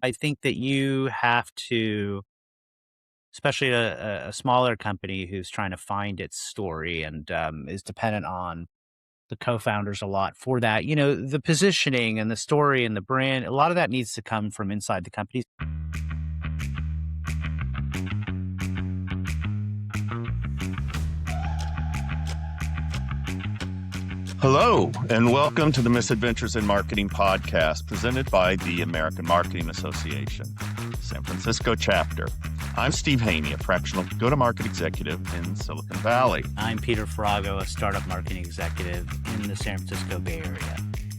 I think that you have to, especially a smaller company who's trying to find its story and is dependent on the co-founders a lot for that. The positioning and the story and the brand, a lot of that needs to come from inside the company. Hello, and welcome to the Misadventures in Marketing podcast presented by the American Marketing Association, San Francisco chapter. I'm Steve Haney, a fractional go-to-market executive in Silicon Valley. I'm Peter Farago, a startup marketing executive in the San Francisco Bay Area.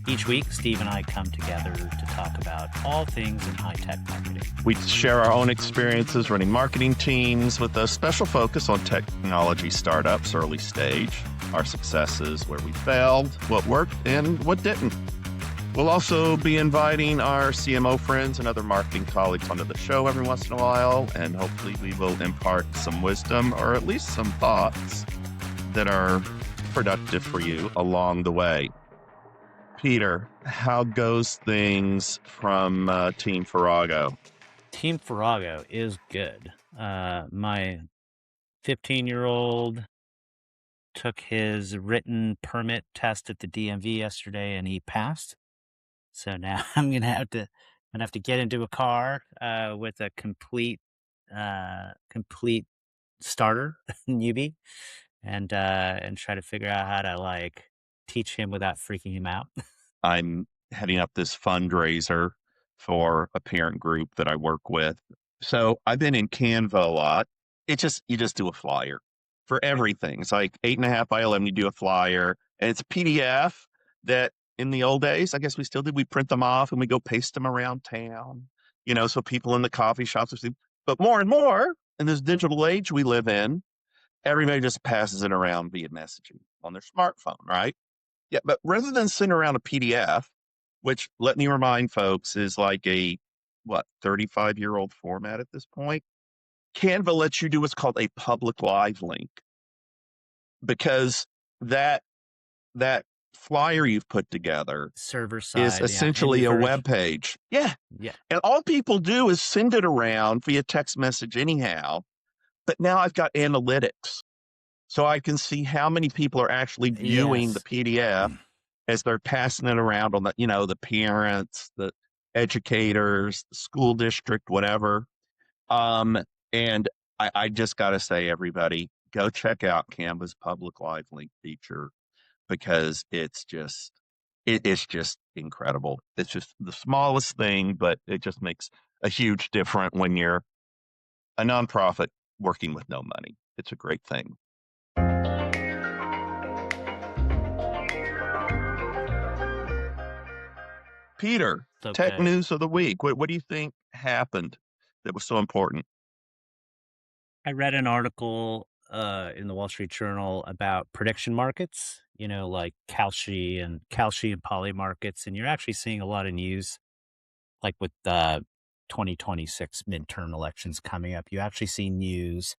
Each week, Steve and I come together to talk about all things in high-tech marketing. We share our own experiences running marketing teams with a special focus on technology startups early stage, our successes, where we failed, what worked, and what didn't. We'll also be inviting our CMO friends and other marketing colleagues onto the show every once in a while, and hopefully we will impart some wisdom or at least some thoughts that are productive for you along the way. Peter, how goes things from Team Farago? Team Farago is good. My 15-year-old took his written permit test at the DMV yesterday and he passed. So now I'm gonna have to get into a car with a complete starter newbie and try to figure out how to teach him without freaking him out. I'm heading up this fundraiser for a parent group that I work with. So I've been in Canva a lot. You just do a flyer for everything. It's like 8.5 by 11, you do a flyer, and it's a PDF that in the old days, I guess we still did, we print them off and we go paste them around town, so people in the coffee shops, but more and more in this digital age we live in, everybody just passes it around via messaging on their smartphone, right? Yeah, but rather than send around a PDF, which let me remind folks is like a 35-year-old format at this point, Canva lets you do what's called a public live link, because that flyer you've put together Server is side, yeah. essentially a web page. Yeah. Yeah. And all people do is send it around via text message anyhow. But now I've got analytics. So I can see how many people are actually viewing the PDF as they're passing it around on the parents, the educators, the school district, whatever. And I just got to say, everybody, go check out Canva's public live link feature, because it's just incredible. It's just the smallest thing, but it just makes a huge difference when you're a nonprofit working with no money. It's a great thing. Peter, tech news of the week. What do you think happened that was so important? I read an article in the Wall Street Journal about prediction markets, like Kalshi and poly markets. And you're actually seeing a lot of news, like with the 2026 midterm elections coming up. You actually see news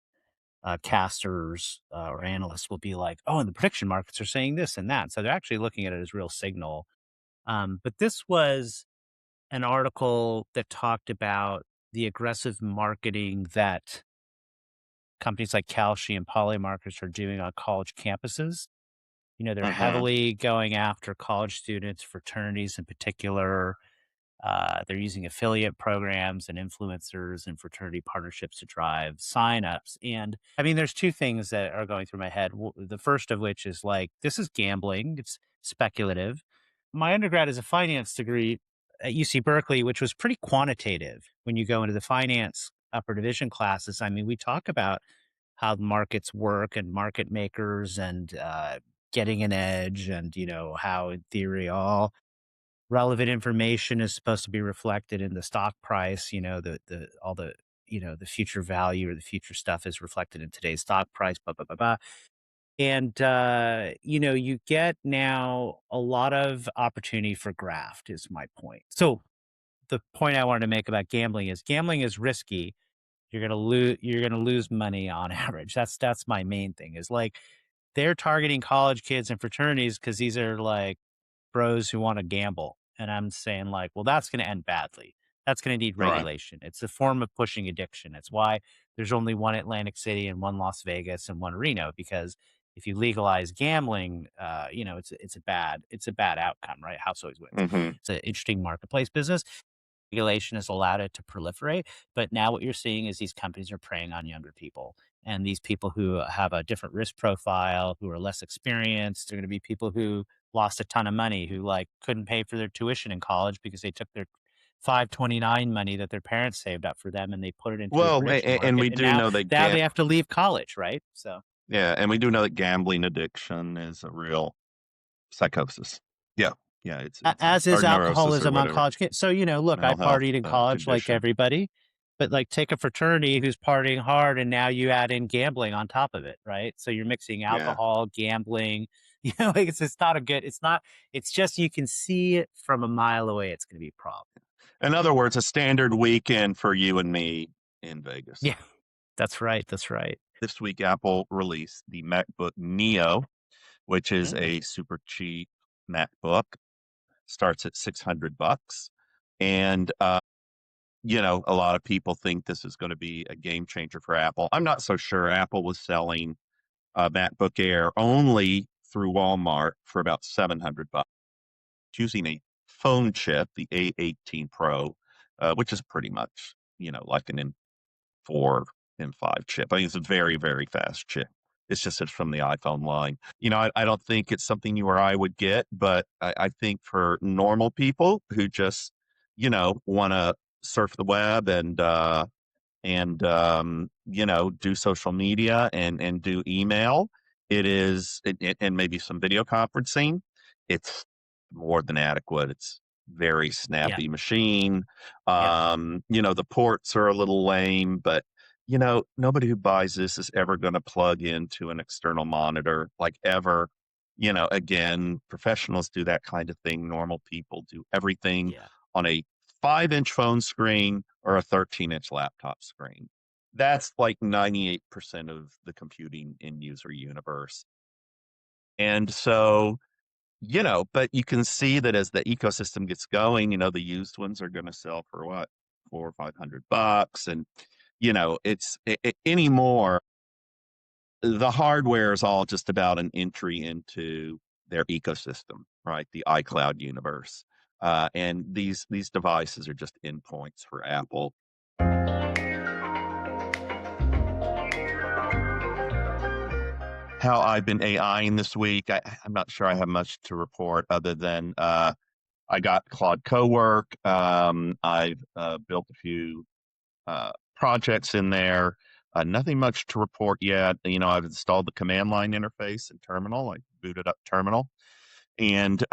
casters or analysts will be like, oh, and the prediction markets are saying this and that. So they're actually looking at it as real signal. But this was an article that talked about the aggressive marketing that companies like Kalshi and poly markets are doing on college campuses. They're heavily going after college students, fraternities in particular. They're using affiliate programs and influencers and fraternity partnerships to drive signups. And I mean, there's two things that are going through my head. The first of which is this is gambling. It's speculative. My undergrad is a finance degree at UC Berkeley, which was pretty quantitative. When you go into the finance upper division classes, I mean, we talk about how the markets work and market makers and getting an edge, and how in theory all relevant information is supposed to be reflected in the stock price. The future value or the future stuff is reflected in today's stock price, blah, blah, blah, blah. And, you get now a lot of opportunity for graft is my point. So the point I wanted to make about gambling is risky. You're going to lose money on average. That's my main thing is they're targeting college kids and fraternities because these are bros who want to gamble. And I'm saying well, that's going to end badly. That's going to need Right. regulation. It's a form of pushing addiction. It's why there's only one Atlantic City and one Las Vegas and one Reno, because if you legalize gambling, it's a bad outcome, right? House always wins. Hmm. It's an interesting marketplace business. Regulation has allowed it to proliferate, but now what you're seeing is these companies are preying on younger people, and these people who have a different risk profile, who are less experienced. They're going to be people who lost a ton of money, who like couldn't pay for their tuition in college because they took their 529 money that their parents saved up for them and they put it into a Well, prediction and market, we and do know that now they have to leave college, right? So yeah, and we do know that gambling addiction is a real psychosis. Yeah, yeah, it's a As or is neurosis or alcoholism on whatever, college kids. So, look, I mental health partied in college like condition. everybody, but like take a fraternity who's partying hard and now you add in gambling on top of it, right? So you're mixing Yeah. alcohol, gambling, like it's not a good, it's not, it's just you can see it from a mile away. It's going to be a problem. In other words, a standard weekend for you and me in Vegas. Yeah, that's right. That's right. This week, Apple released the MacBook Neo, which is Mm, a super cheap MacBook. Starts at $600, and a lot of people think this is going to be a game changer for Apple. I'm not so sure. Apple was selling a MacBook Air only through Walmart for about $700, using a phone chip, the A18 Pro, which is pretty much like an M4, M5 chip. I mean, it's a very, very fast chip. It's from the iPhone line. I don't think it's something you or I would get, but I think for normal people who just, want to surf the web and do social media and do email, and maybe some video conferencing, it's more than adequate. It's very yeah. snappy machine. Yep. The ports are a little lame, but nobody who buys this is ever going to plug into an external monitor, like, ever. Again, professionals do that kind of thing. Normal people do everything Yeah. on a 5-inch phone screen or a 13-inch laptop screen. That's like 98% of the computing end user universe. And so, but you can see that as the ecosystem gets going, the used ones are going to sell for what, 400 or 500 bucks. And, anymore, the hardware is all just about an entry into their ecosystem, right? The iCloud universe. And these devices are just endpoints for Apple. How I've been AIing this week, I'm not sure I have much to report other than I got Claude Cowork. I've built a few projects in there. Nothing much to report yet. I've installed the command line interface in Terminal. I booted up Terminal, and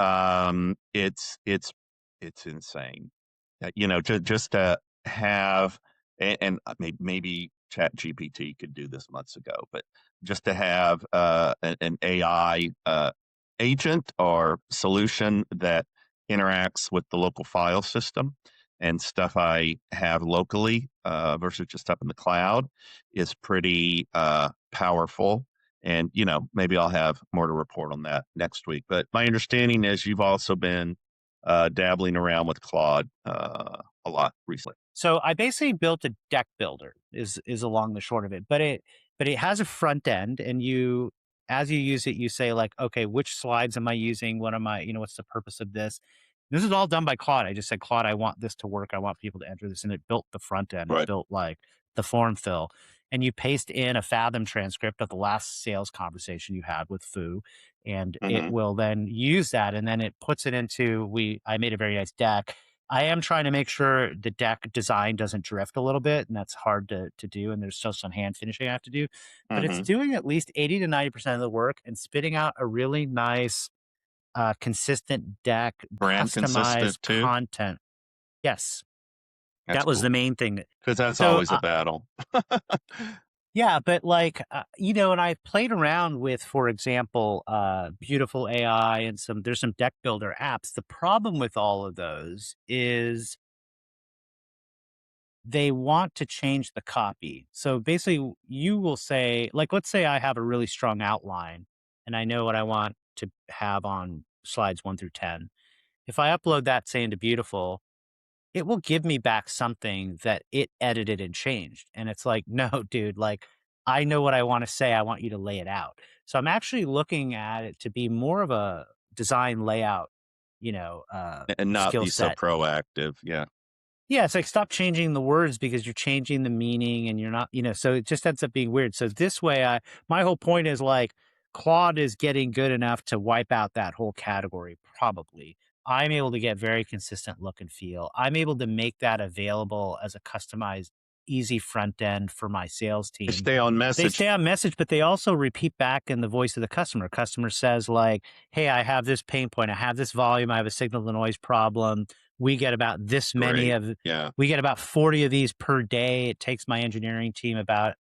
it's insane. Just to have, and maybe Chat GPT could do this months ago, but just to have an AI agent or solution that interacts with the local file system and stuff I have locally versus just up in the cloud is pretty powerful. And, maybe I'll have more to report on that next week. But my understanding is you've also been dabbling around with Claude a lot recently. So I basically built a deck builder is along the short of it, but it has a front end, and as you use it, you say like, okay, which slides am I using? What am I, what's the purpose of this? This is all done by Claude. I just said, Claude, I want this to work. I want people to enter this, and it built the front end. It Right. built like the form fill, and you paste in a Fathom transcript of the last sales conversation you had with Fu, and it Hmm. will then use that, and then it puts it into I made a very nice deck. I am trying to make sure the deck design doesn't drift a little bit, and that's hard to do. And there's still some hand finishing I have to do, but it's Hmm. doing at least 80 to 90% of the work and spitting out a really nice, consistent deck, Brand customized consistent too. content. Yes, That's that was the cool main thing. because that's So, always a battle. yeah, but like, and I've played around with, for example, beautiful AI and there's some deck builder apps. The problem with all of those is they want to change the copy. So basically, you will say, like, let's say I have a really strong outline and I know what I want to have on slides 1 through 10. If I upload that, say, into Beautiful, it will give me back something that it edited and changed. And it's like, no, dude, like I know what I want to say. I want you to lay it out. So I'm actually looking at it to be more of a design layout, and not skill be so set. proactive. Yeah. Yeah, it's like stop changing the words because you're changing the meaning and you're not, so it just ends up being weird. So this way, my whole point is like Claude is getting good enough to wipe out that whole category, probably. I'm able to get very consistent look and feel. I'm able to make that available as a customized, easy front end for my sales They team. stay on They message. stay on message, but they also repeat back in the voice of the customer. Customer says like, "Hey, I have this pain point. I have this volume. I have a signal to noise problem. We get about this many Great. of Yeah. we get about 40 of these per day. It takes my engineering team about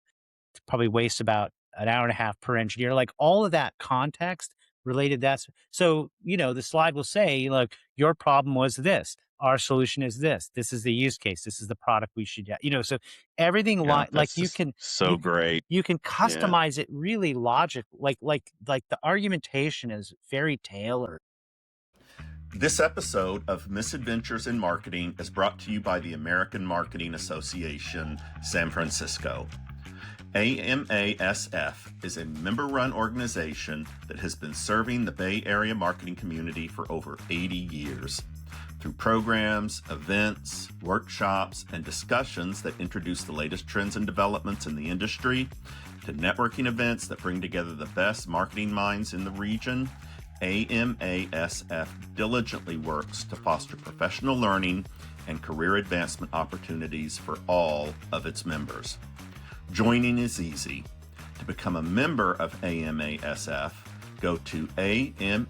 probably wastes about an hour and a half per engineer." Like all of that context related. That's so, the slide will say, look, your problem was this. Our solution is this. This is the use case. This is the product we should get. So everything Yeah. like That's you just can so you can great. you can Yeah. customize it really logic like the argumentation is very tailored. This episode of Misadventures in Marketing is brought to you by the American Marketing Association, San Francisco. AMASF is a member-run organization that has been serving the Bay Area marketing community for over 80 years. Through programs, events, workshops, and discussions that introduce the latest trends and developments in the industry, to networking events that bring together the best marketing minds in the region, AMASF diligently works to foster professional learning and career advancement opportunities for all of its members. Joining is easy. To become a member of AMASF, go to amasf.org.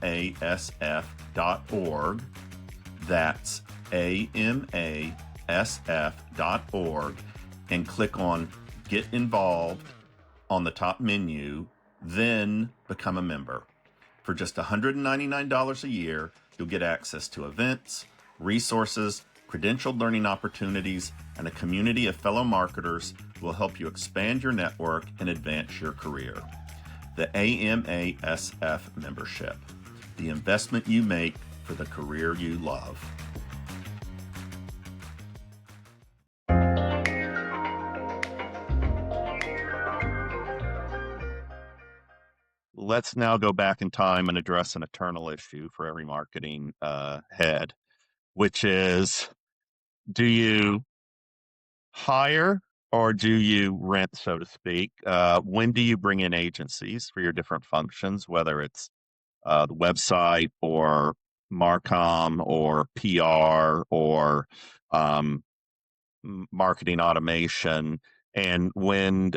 That's amasf.org and click on Get Involved on the top menu, then become a member. For just $199 a year, you'll get access to events, resources, credentialed learning opportunities, and a community of fellow marketers who will help you expand your network and advance your career. The AMASF membership, the investment you make for the career you love. Let's now go back in time and address an eternal issue for every marketing head, which is, do you hire or do you rent, so to speak? When do you bring in agencies for your different functions, whether it's the website or Marcom or PR or um, marketing automation, and when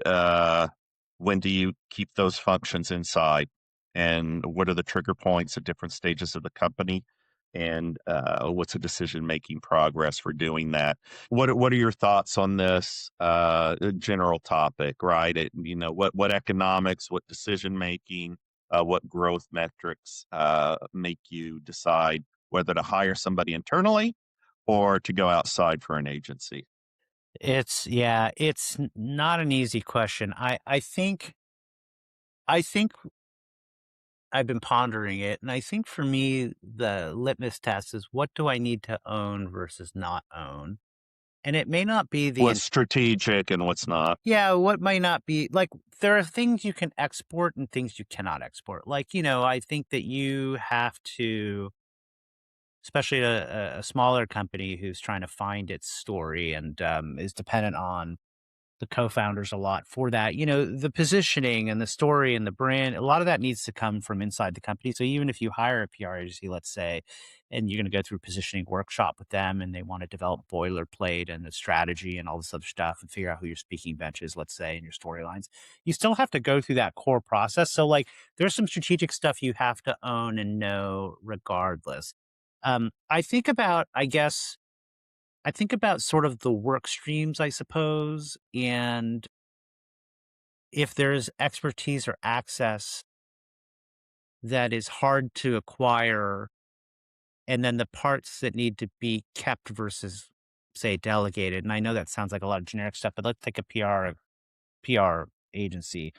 do you keep those functions inside, and what are the trigger points at different stages of the company, and what's the decision making progress for doing that? What are your thoughts on this general topic, right? What economics, what decision making, what growth metrics make you decide whether to hire somebody internally or to go outside for an agency? It's not an easy question. I think I've been pondering it, and I think for me the litmus test is what do I need to own versus not own? And it may not be What's strategic and what's not? what might not be like there are things you can export and things you cannot export. Like, I think that you have to, especially a smaller company who's trying to find its story and is dependent on the co-founders a lot for that. The positioning and the story and the brand, a lot of that needs to come from inside the company. So even if you hire a PR agency, let's say, and you're going to go through a positioning workshop with them and they want to develop boilerplate and the strategy and all this other stuff and figure out who your speaking bench is, let's say, and your storylines, you still have to go through that core process. So like there's some strategic stuff you have to own and know regardless. I think about, sort of the work streams, I suppose, and if there's expertise or access that is hard to acquire, and then the parts that need to be kept versus, say, delegated. And I know that sounds like a lot of generic stuff, but let's take a PR agency.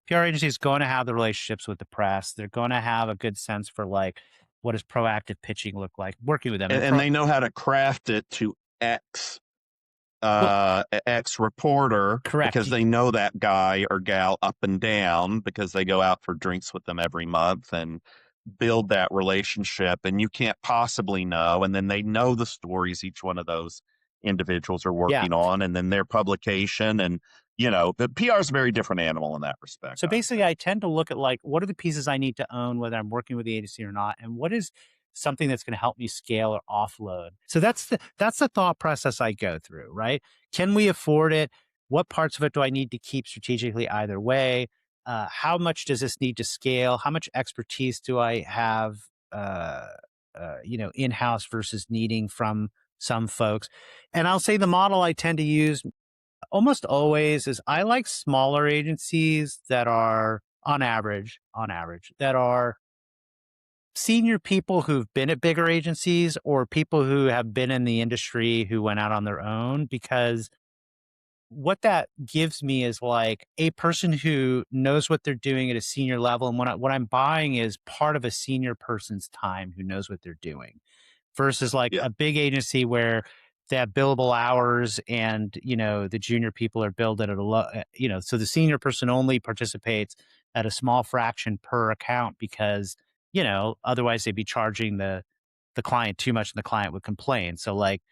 PR agency is going to have the relationships with the press. They're going to have a good sense for like what does proactive pitching look like. Working with them And they know how to craft it to X Well, ex reporter correct. because they know that guy or gal up and down because they go out for drinks with them every month and build that relationship. And you can't possibly know. And then they know the stories each one of those individuals are Yeah. working on, and then their publication. And, the PR is a very different animal in that respect, So I basically, think. I tend to look at like, what are the pieces I need to own, whether I'm working with the agency or not, and what is something that's going to help me scale or offload. So that's the thought process I go through, right? Can we afford it? What parts of it do I need to keep strategically either way? How much does this need to scale? How much expertise do I have, in house versus needing from some folks? And I'll say the model I tend to use almost always is I like smaller agencies that are on average, that are senior people who've been at bigger agencies or people who have been in the industry who went out on their own, because what that gives me is like a person who knows what they're doing at a senior level. And what I'm buying is part of a senior person's time who knows what they're doing versus like Yeah. a big agency where they have billable hours and, the junior people are billed at a low, so the senior person only participates at a small fraction per account because, otherwise they'd be charging the client too much and the client would complain. So like,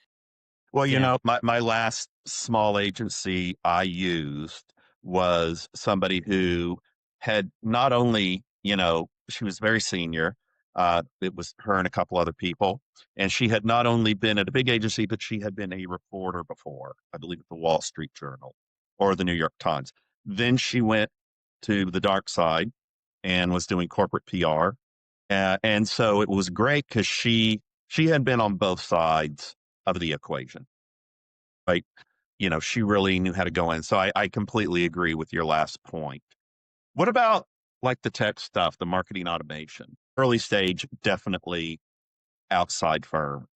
Well, you know, my last small agency I used was somebody who had not only, she was very senior. It was her and a couple other people. And she had not only been at a big agency, but she had been a reporter before, I believe at the Wall Street Journal or the New York Times. Then she went to the dark side and was doing corporate PR. And so it was great because she had been on both sides of the equation. Like, she really knew how to go in. So I completely agree with your last point. What about like the tech stuff, the marketing automation? Early stage, definitely outside for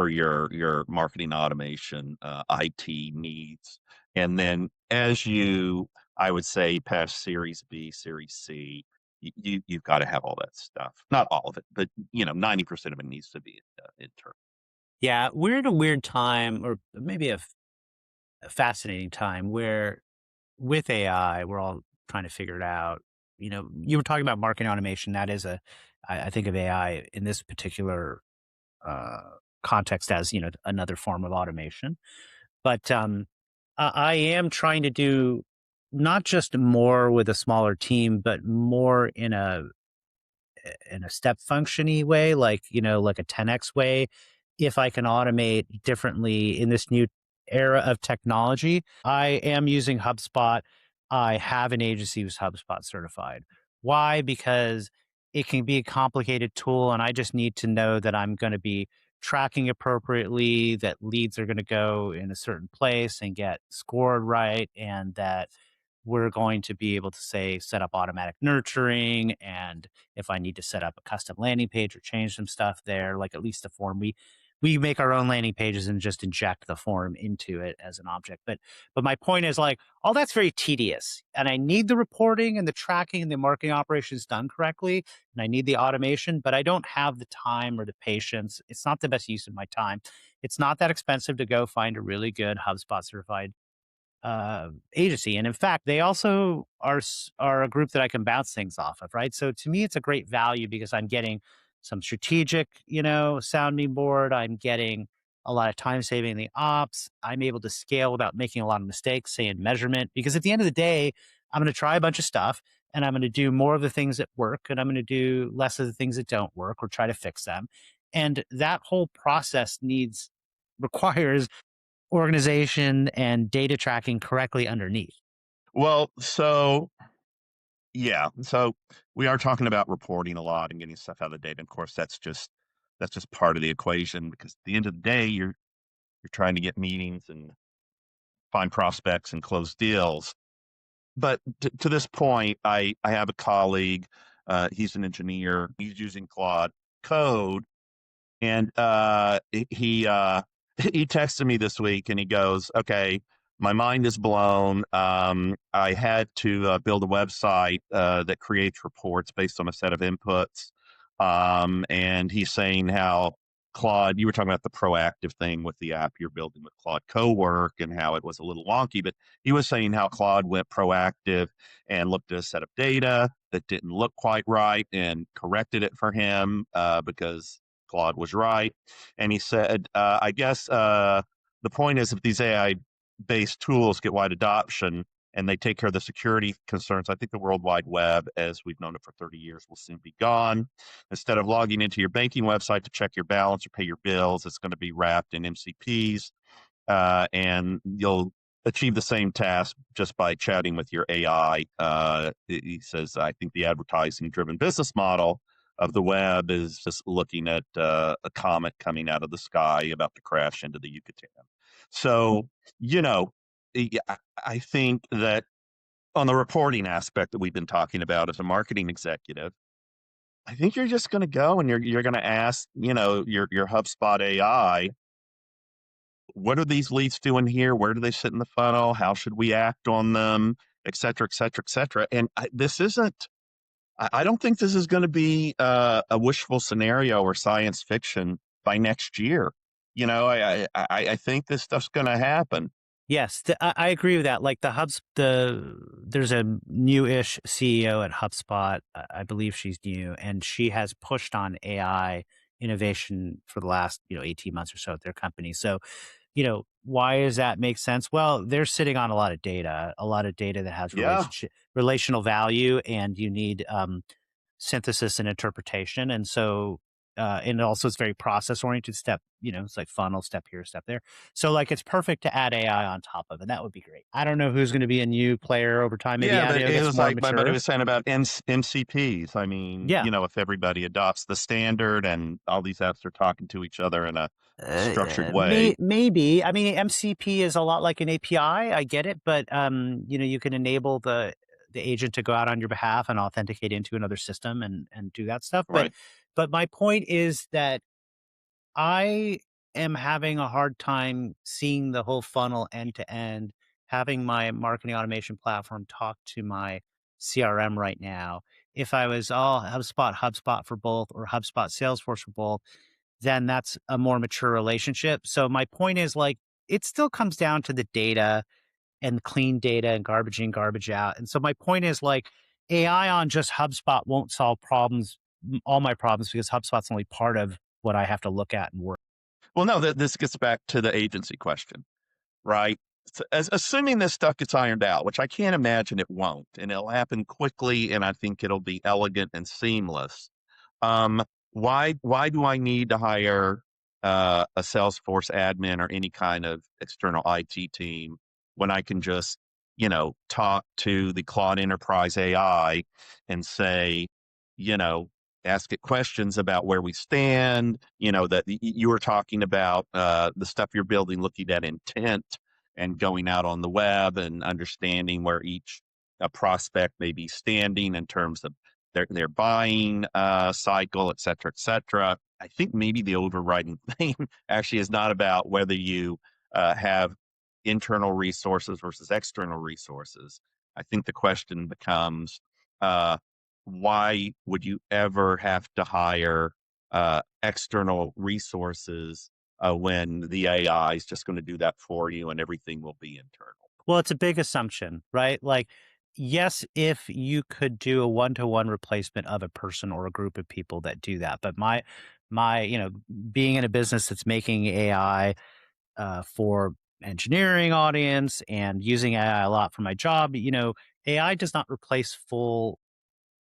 your marketing automation, IT needs. And then as I would say, past Series B, Series C, you've got to have all that stuff. Not all of it, but 90% of it needs to be internal. yeah, we're at a weird time or maybe a fascinating time where with AI, we're all trying to figure it out. You were talking about marketing automation. That is I think of AI in this particular uh, context as, another form of automation. But I am trying to do not just more with a smaller team, but more in a step functiony way, like, like a 10x way. If I can automate differently in this new era of technology, I am using HubSpot. I have an agency who's HubSpot certified. Why? Because it can be a complicated tool and I just need to know that I'm going to be tracking appropriately, that leads are going to go in a certain place and get scored right, and that we're going to be able to say set up automatic nurturing, and if I need to set up a custom landing page or change some stuff there, like at least the form, we make our own landing pages and just inject the form into it as an object. But my point is like all that's very tedious, and I need the reporting and the tracking and the marketing operations done correctly, and I need the automation, but I don't have the time or the patience. It's not the best use of my time. It's not that expensive to go find a really good HubSpot certified agency. And in fact, they also are a group that I can bounce things off of, right? So to me, it's a great value because I'm getting some strategic, sounding board. I'm getting a lot of time saving in the ops. I'm able to scale without making a lot of mistakes, say in measurement, because at the end of the day, I'm going to try a bunch of stuff and I'm going to do more of the things that work and I'm going to do less of the things that don't work or try to fix them. And that whole process requires organization and data tracking correctly underneath. Well, so yeah, so we are talking about reporting a lot and getting stuff out of the data. Of course, that's just part of the equation because at the end of the day, you're trying to get meetings and find prospects and close deals. But to this point, I have a colleague. He's an engineer. He's using Claude Code, and he texted me this week, and he goes, "Okay, my mind is blown. I had to build a website that creates reports based on a set of inputs." And he's saying how Claude, you were talking about the proactive thing with the app you're building with Claude Cowork and how it was a little wonky, but he was saying how Claude went proactive and looked at a set of data that didn't look quite right and corrected it for him because Claude was right. And he said, I guess the point is if these AI based tools get wide adoption, and they take care of the security concerns. I think the World Wide Web, as we've known it for 30 years, will soon be gone. Instead of logging into your banking website to check your balance or pay your bills, it's going to be wrapped in MCPs, and you'll achieve the same task just by chatting with your AI. He says, I think the advertising driven business model of the web is just looking at a comet coming out of the sky about to crash into the Yucatan. So, you know, I think that on the reporting aspect that we've been talking about as a marketing executive, I think you're just going to go and you're going to ask, your HubSpot AI, what are these leads doing here? Where do they sit in the funnel? How should we act on them? Et cetera, et cetera, et cetera. And this isn't. I don't think this is going to be a wishful scenario or science fiction by next year. I think this stuff's going to happen. Yes, I agree with that. Like there's a new-ish CEO at HubSpot. I believe she's new, and she has pushed on AI innovation for the last 18 months or so at their company. So, why does that make sense? Well, they're sitting on a lot of data that has Yeah. relational value, and you need synthesis and interpretation. And so, and also it's very process oriented step, it's like funnel step here, step there. So like, it's perfect to add AI on top of it. That would be great. I don't know who's going to be a new player over time. Maybe Yeah, but Adeo it gets was more like my buddy mature. was saying about MCPs. I mean, Yeah. if everybody adopts the standard and all these apps are talking to each other in a structured way. Maybe. I mean, MCP is a lot like an API. I get it, but you can enable the agent to go out on your behalf and authenticate into another system and do that stuff. But Right. but my point is that I am having a hard time seeing the whole funnel end to end, having my marketing automation platform talk to my CRM right now. If I was all HubSpot for both, or HubSpot, Salesforce for both, then that's a more mature relationship. So my point is, like, it still comes down to the data and clean data and garbage in, garbage out. And so my point is, like, AI on just HubSpot won't solve all my problems, because HubSpot's only part of what I have to look at and work. Well, no, this gets back to the agency question, right? So assuming this stuff gets ironed out, which I can't imagine it won't, and it'll happen quickly, and I think it'll be elegant and seamless. Um, why do I need to hire a Salesforce admin or any kind of external IT team when I can just, talk to the Claude Enterprise AI and say, you know, ask it questions about where we stand, that you were talking about the stuff you're building, looking at intent and going out on the web and understanding where each prospect may be standing in terms of their buying cycle, et cetera, et cetera. I think maybe the overriding thing actually is not about whether you have internal resources versus external resources. I think the question becomes, uh, why would you ever have to hire external resources when the AI is just going to do that for you and everything will be internal? Well, it's a big assumption, right? Like, yes, if you could do a one-to-one replacement of a person or a group of people that do that. But my being in a business that's making AI for engineering audience and using AI a lot for my job, AI does not replace full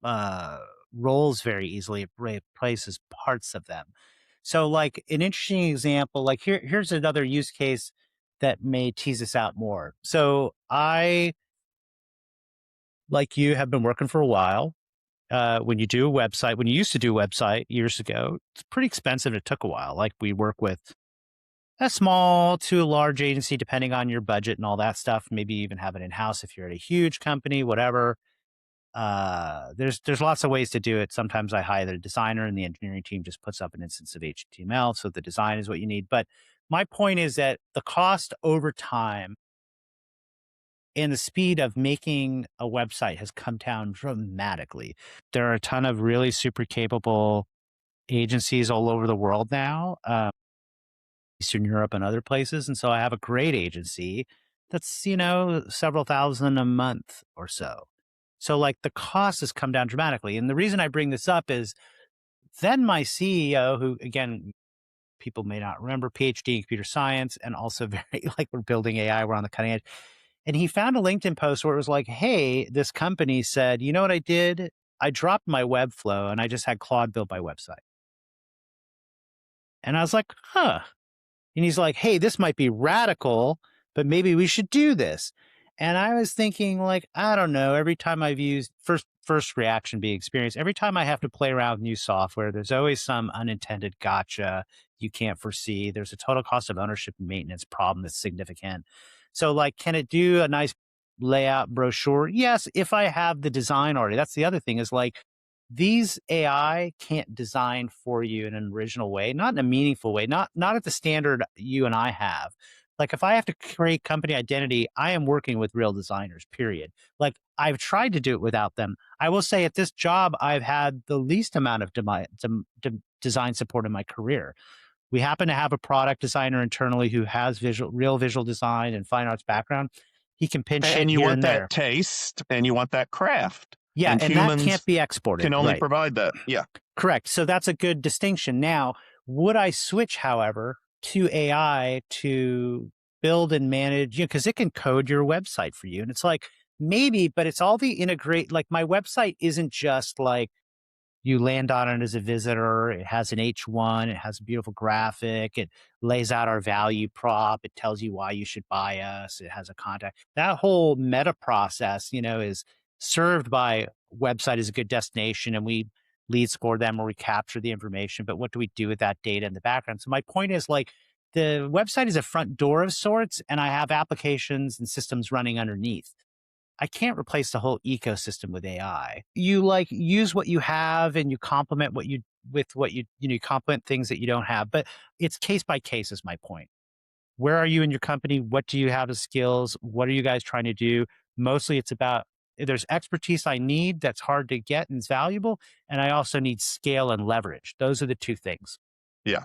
uh, roles very easily. It replaces parts of them. So, like, an interesting example, like, here's another use case that may tease us out more. So I, like you, have been working for a while. When you do a website, when you used to do a website years ago, it's pretty expensive. It took a while. Like, we work with a small to a large agency, depending on your budget and all that stuff. Maybe even have it in house if you're at a huge company, whatever. There's lots of ways to do it. Sometimes I hire the designer and the engineering team just puts up an instance of HTML. So the design is what you need. But my point is that the cost over time and the speed of making a website has come down dramatically. There are a ton of really super capable agencies all over the world now, Eastern Europe and other places. And so I have a great agency that's, several thousand a month or so. So like the cost has come down dramatically. And the reason I bring this up is then my CEO, who again, people may not remember, PhD in computer science, and also very like we're building AI, we're on the cutting edge. And he found a LinkedIn post where it was like, hey, this company said, you know what I did? I dropped my Webflow and I just had Claude build my website. And I was like, huh. And he's like, hey, this might be radical, but maybe we should do this. And I was thinking, like, I don't know, every time I've used first reaction being experience, every time I have to play around with new software, there's always some unintended gotcha you can't foresee. There's a total cost of ownership and maintenance problem that's significant. So, like, can it do a nice layout brochure? Yes, if I have the design already. That's the other thing is like, these AI can't design for you in an original way, not in a meaningful way, not at the standard you and I have. Like if I have to create company identity, I am working with real designers, period. Like I've tried to do it without them. I will say at this job, I've had the least amount of design support in my career. We happen to have a product designer internally who has real visual design and fine arts background. He can pinch shit And you here want and that there. taste and you want that craft. Yeah, And and that can't humans be can exported, only right? provide that. Yeah. Correct. So that's a good distinction. Now, would I switch, however, to AI to build and manage, because it can code your website for you. And it's like, maybe, but it's all the integrate. Like my website isn't just like, you land on it as a visitor. It has an H1. It has a beautiful graphic. It lays out our value prop. It tells you why you should buy us. It has a contact. That whole meta process, is served by website as a good destination, and we lead score them or we capture the information. But what do we do with that data in the background? So my point is like the website is a front door of sorts, and I have applications and systems running underneath. I can't replace the whole ecosystem with AI. You like use what you have and you complement what you with what you complement things that you don't have. But it's case by case is my point. Where are you in your company? What do you have as skills? What are you guys trying to do? Mostly it's about there's expertise I need that's hard to get and is valuable. And I also need scale and leverage. Those are the two things. Yeah.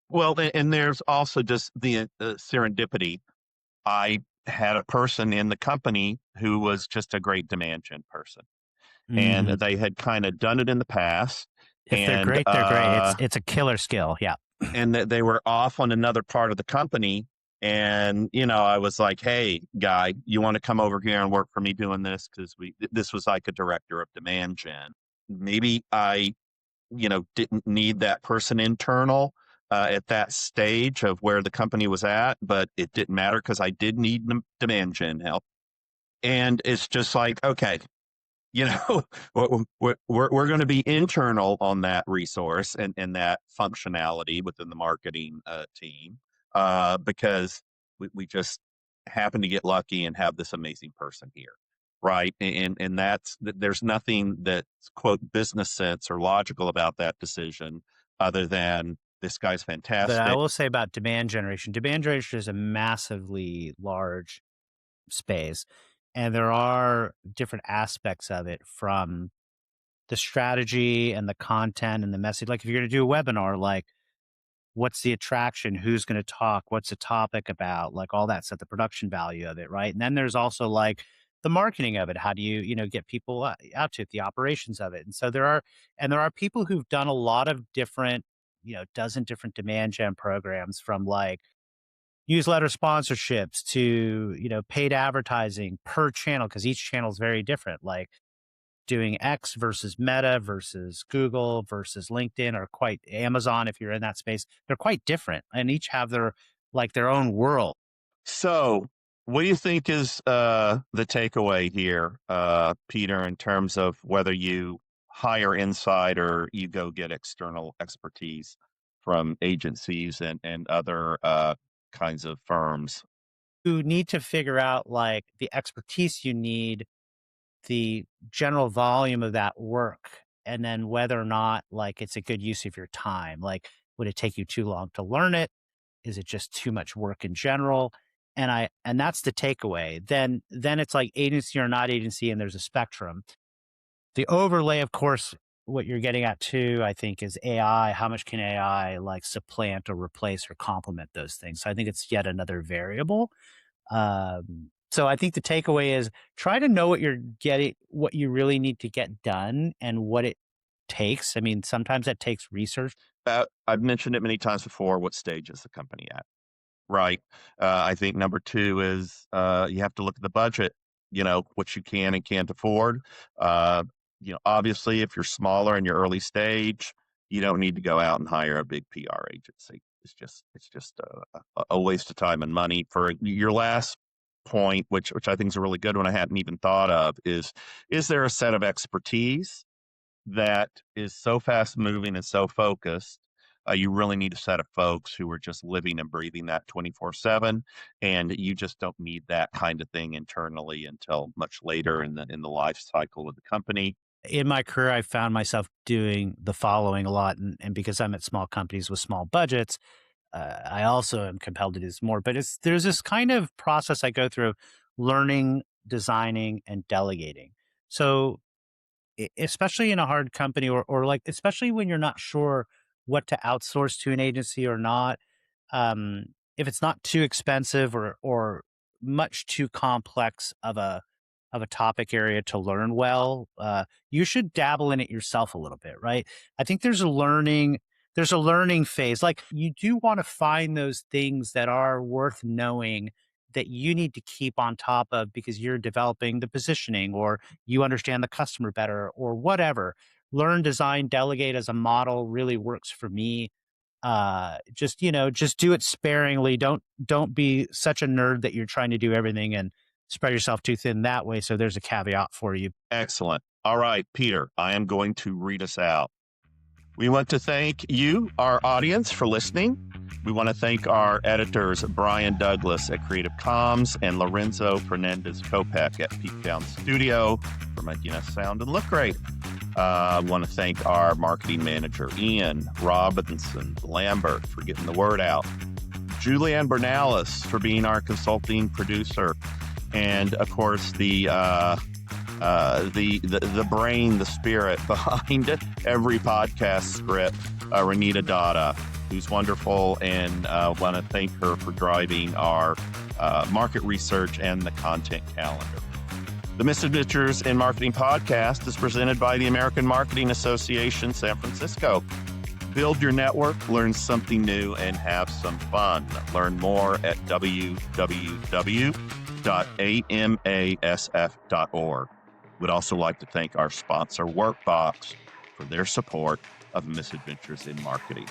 Well, and there's also just the serendipity. I had a person in the company who was just a great demand gen person, and Mhm. they had kind of done it in the past, If they're and great, they're great. It's a killer skill. Yeah. that they were off on another part of the company. And I was like, "Hey, guy, you want to come over here and work for me doing this?" Because this was like a director of demand gen. Maybe I didn't need that person internal at that stage of where the company was at, but it didn't matter because I did need demand gen help. And it's just like, okay, you know, we're going to be internal on that resource and that functionality within the marketing team because we just happen to get lucky and have this amazing person here. Right. And there's nothing that's quote business sense or logical about that decision other than this guy's But I fantastic. will say about demand generation is a massively large space. And there are different aspects of it from the strategy and the content and the message. Like if you're going to do a webinar, like what's the attraction? Who's going to talk? What's the topic about? Like all that stuff, the production value of it, right? And then there's also like the marketing of it. How do you, get people out to it, the operations of it? And so there are people who've done a lot of different, dozen different demand gen programs from like newsletter sponsorships to, paid advertising per channel, because each channel is very different. Like doing X versus Meta versus Google versus LinkedIn or quite Amazon, if you're in that space, they're quite different and each have their own world. So, what do you think is the takeaway here, Peter, in terms of whether you hire inside or you go get external expertise from agencies and other kinds of firms? You need to figure out like the expertise you need, the general volume of that work, and then whether or not like it's a good use of your time. Like, would it take you too long to learn it? Is it just too much work in general? And that's the takeaway. Then it's like agency or not agency, and there's a spectrum. The overlay, of course, what you're getting at too, I think, is AI. How much can AI like supplant or replace or complement those things? So I think it's yet another variable. So I think the takeaway is try to know what you're getting, what you really need to get done and what it takes. I mean, sometimes that takes research. I've mentioned it many times before. What stage is the company at? Right. I think number two is you have to look at the budget, what you can and can't afford. Uh, obviously, if you're smaller in your early stage, you don't need to go out and hire a big PR agency. It's just a waste of time and money. For your last point, which I think is a really good one, I hadn't even thought of, is there a set of expertise that is so fast moving and so focused? You really need a set of folks who are just living and breathing that 24/7, and you just don't need that kind of thing internally until much later in the life cycle of the company. In my career, I found myself doing the following a lot. And because I'm at small companies with small budgets, I also am compelled to do this more. But there's this kind of process I go through of learning, designing, and delegating. So especially in a hard company or like especially when you're not sure what to outsource to an agency or not, um, if it's not too expensive or much too complex of a topic area to learn well, you should dabble in it yourself a little bit, right? I think there's a learning phase. Like you do want to find those things that are worth knowing that you need to keep on top of because you're developing the positioning or you understand the customer better or whatever. Learn, design, delegate as a model really works for me. Just do it sparingly. Don't be such a nerd that you're trying to do everything and spread yourself too thin that way. So there's a caveat for you. Excellent. All right, Peter, I am going to read us out. We want to thank you, our audience, for listening. We want to thank our editors, Brian Douglas at Creative Comms and Lorenzo Fernandez Kopek at Peak Down Studio for making us sound and look great. I want to thank our marketing manager, Ian Robinson Lambert, for getting the word out. Julianne Bernalis for being our consulting producer. And of course, the brain, the spirit behind every podcast script, Renita Dada, who's wonderful, and want to thank her for driving our market research and the content calendar. The Misadventures in Marketing podcast is presented by the American Marketing Association, San Francisco. Build your network, learn something new, and have some fun. Learn more at www.amasf.org. We'd also like to thank our sponsor, Workbox, for their support of Misadventures in Marketing.